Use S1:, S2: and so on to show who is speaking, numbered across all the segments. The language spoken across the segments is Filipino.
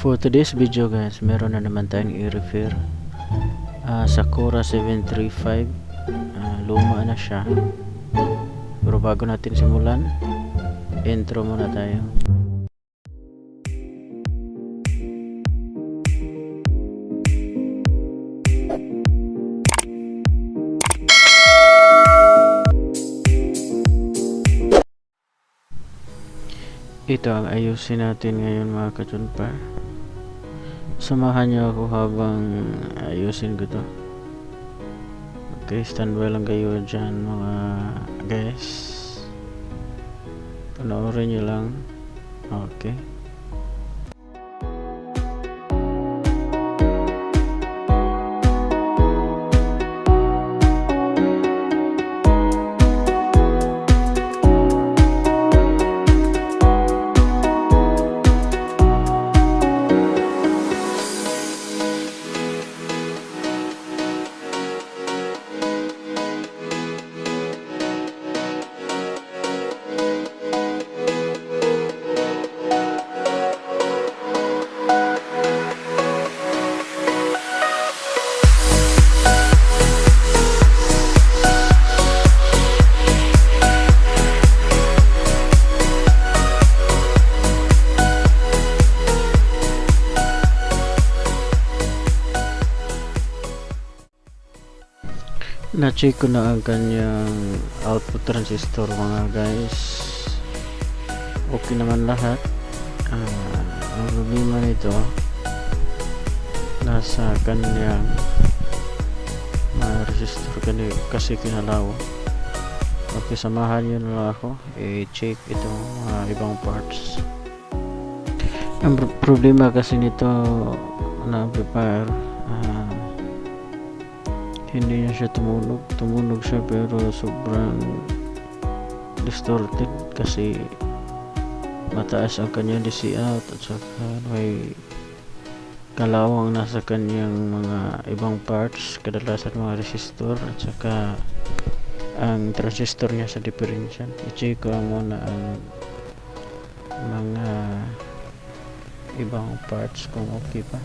S1: For today's video guys, meron na naman tayong i-refer Sakura 735. Luma na siya, pero bago natin simulan, intro muna tayo. Ito ang ayusin natin ngayon mga kachunpa. Samahan niyo ako habang ayusin ko to. Okay, standby lang kayo dyan mga guys. Panoorin nyo lang. Okay. Na-check ko na ang kanyang output transistor mga guys. Okay naman lahat. Ang problema nito nasa kanyang mga resistor kasi kinalaw. Okay, samahan nyo na lang ako i-check itong ibang parts. Ang problema kasi nito na amplifier, hindi na siya tumunog siya, pero sobrang distorted kasi mataas ang kanyang DC out at saka may kalawang nasa kanyang mga ibang parts, kadalasan mga resistor at saka ang transistor niya sa differential. I-check ko muna ang mga ibang parts kung okay pa.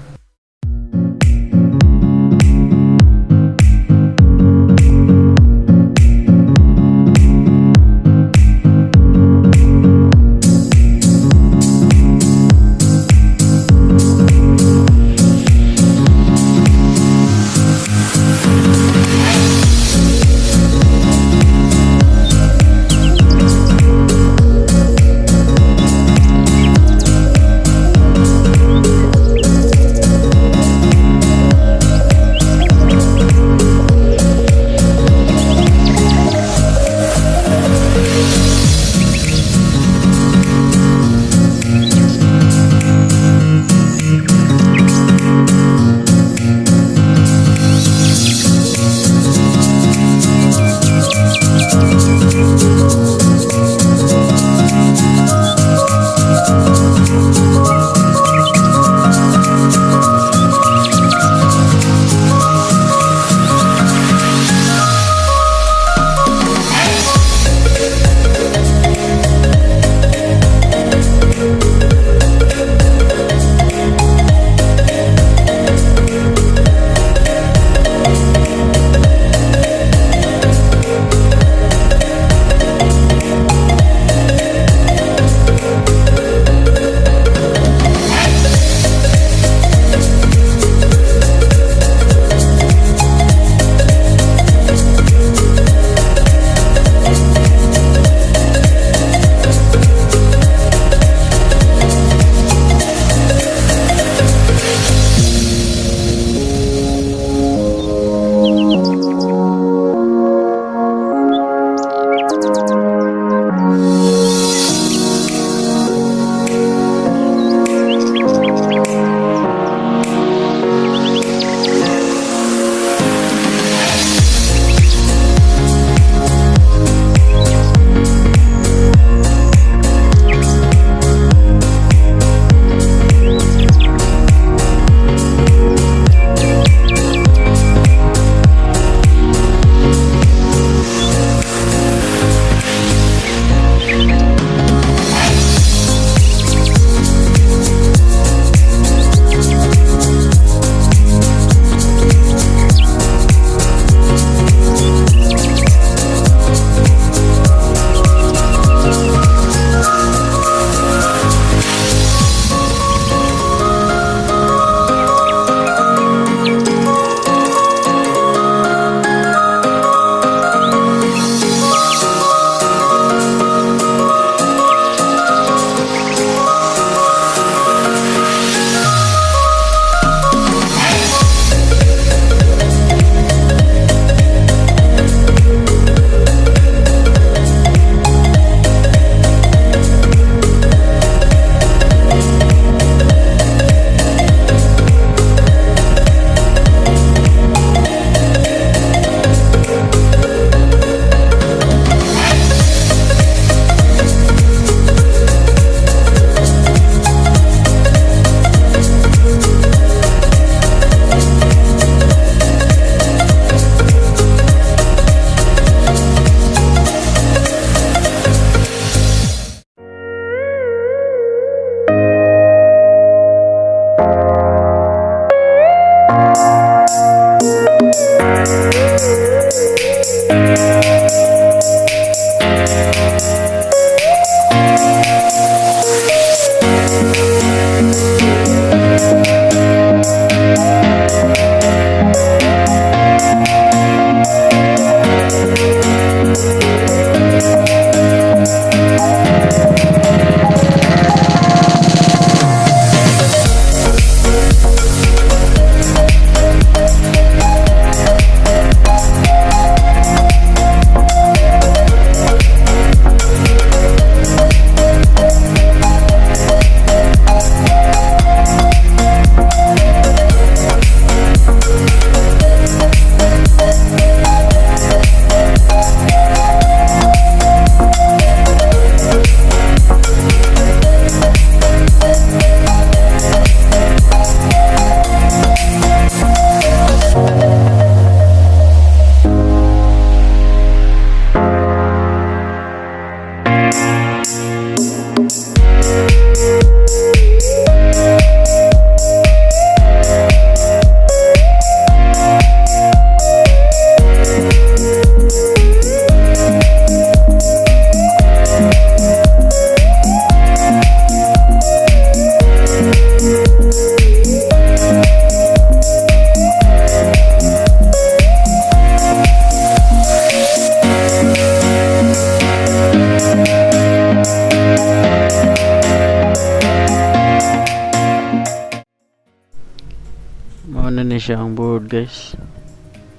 S1: niya siya ang board guys.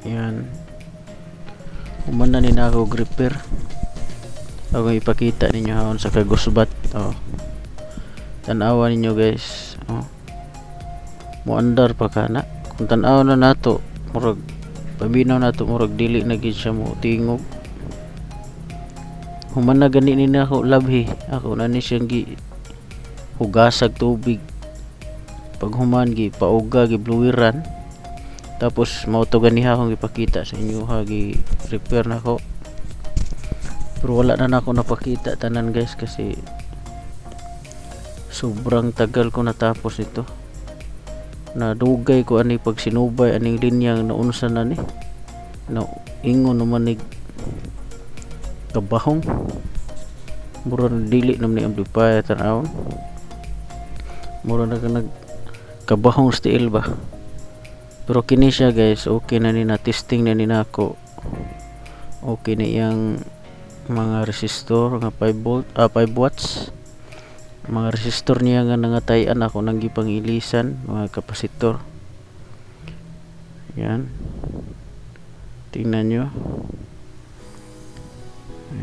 S1: Yan. Human na nina ako gripper. Ako ipakita ninyo haon sa kagusbat. Oh. Tanawa ninyo guys. Oh. Muandar pa kana. Kung tanaw na nato, murag paminaw nato murag dili na gid siya mo tingog. Human na gani nina ako labhi. Ako na ni siyang gi hugasag tubig. Pag human gi pauga gi bluwiran. Tapos mao to ganiha akong ipakita sa inyo ha gi repair na ko. Pero wala na ako napakita tanan guys kasi sobrang tagal ko natapos ito. Nadugay ko ani pag sinubay aning linyang naunsa na ni. Na ingon naman ni kabahong. Mura na dili naman ni amplifier tanawon. Mura na nag kabahong steel ba. Pero kini siya guys, okay na ni na testing na ni nako. Okay na yang mga resistor nga 5 volt 5 watts. Mga resistor niya nga nangatayan ako nang gipangilisan mga kapasitor. Yan. Tingnan nyo.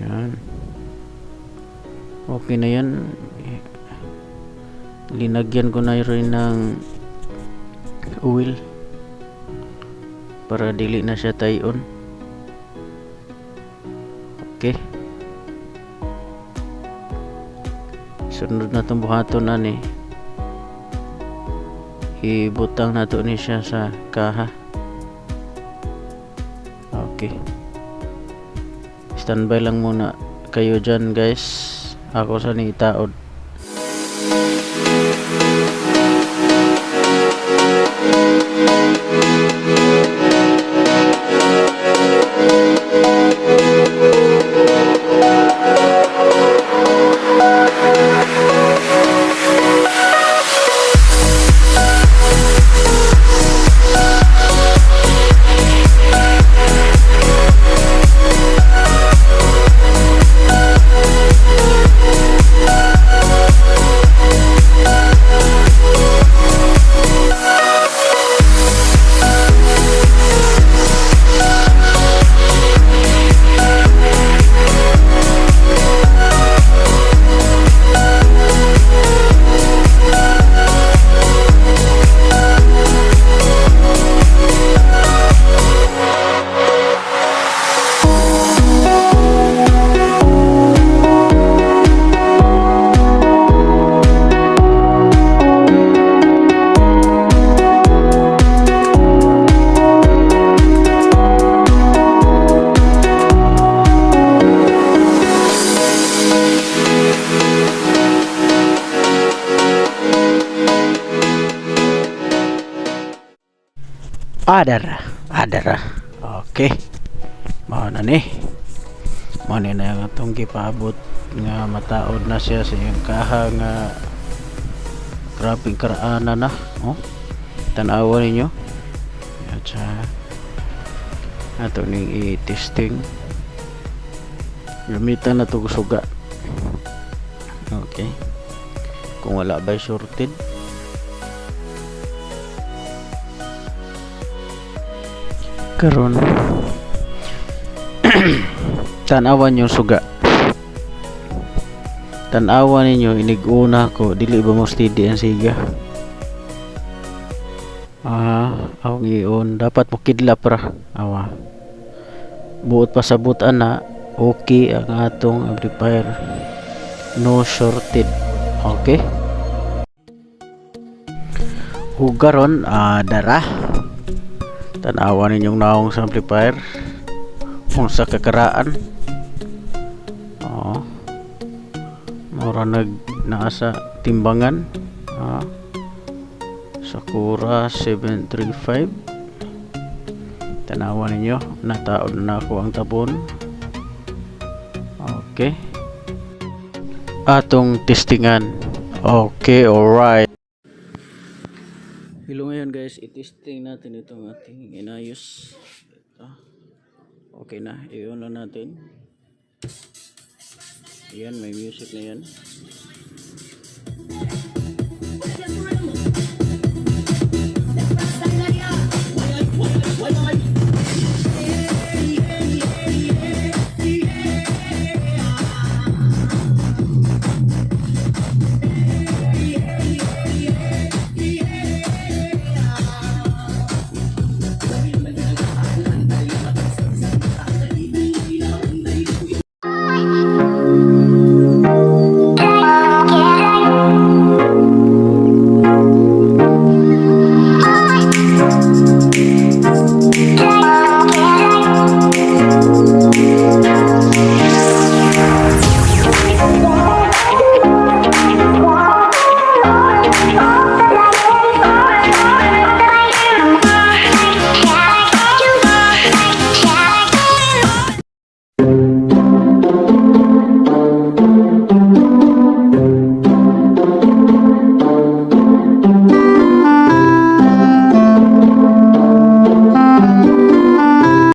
S1: Yan. Okay na yan. Linagyan ko na rin ng oil para dili na siya tayon. Okay. Sunod na itong buhaton na ni. Ibutang na ito ni siya sa kaha. Okay. Standby lang muna kayo dyan guys. Ako sa ni itaod. Adara. Okay. Mao na ni. Mao ni na yung atong gipaabot nga mataod na siya sa iyang kaha nga grabing karaana na. Oh. Tan-awa ninyo. At sa ato ning i-testing. Gamitan na to suga. Okay. Kung wala ba shorted. Karon tanawan yung suga. Tanawan ninyo iniguna ko dili ba mo steady ang siga. Ang iyon dapat mo kidlap ra. Awa. Buot pasabutan na okay ang atong amplifier. No shorted. Okay. Hugaron dara. Tanawa ninyong naong sa amplifier kung sa kakaraan. Mura naasa timbangan. Sakura 735. Tanawa ninyo nataon na ako ang tapon. Okay, atong testingan. Okay, alright. Hello ngayon guys, i-testing natin itong ating inayos. Okay na, i-on na natin. Ayan, may music na yan.
S2: Bye!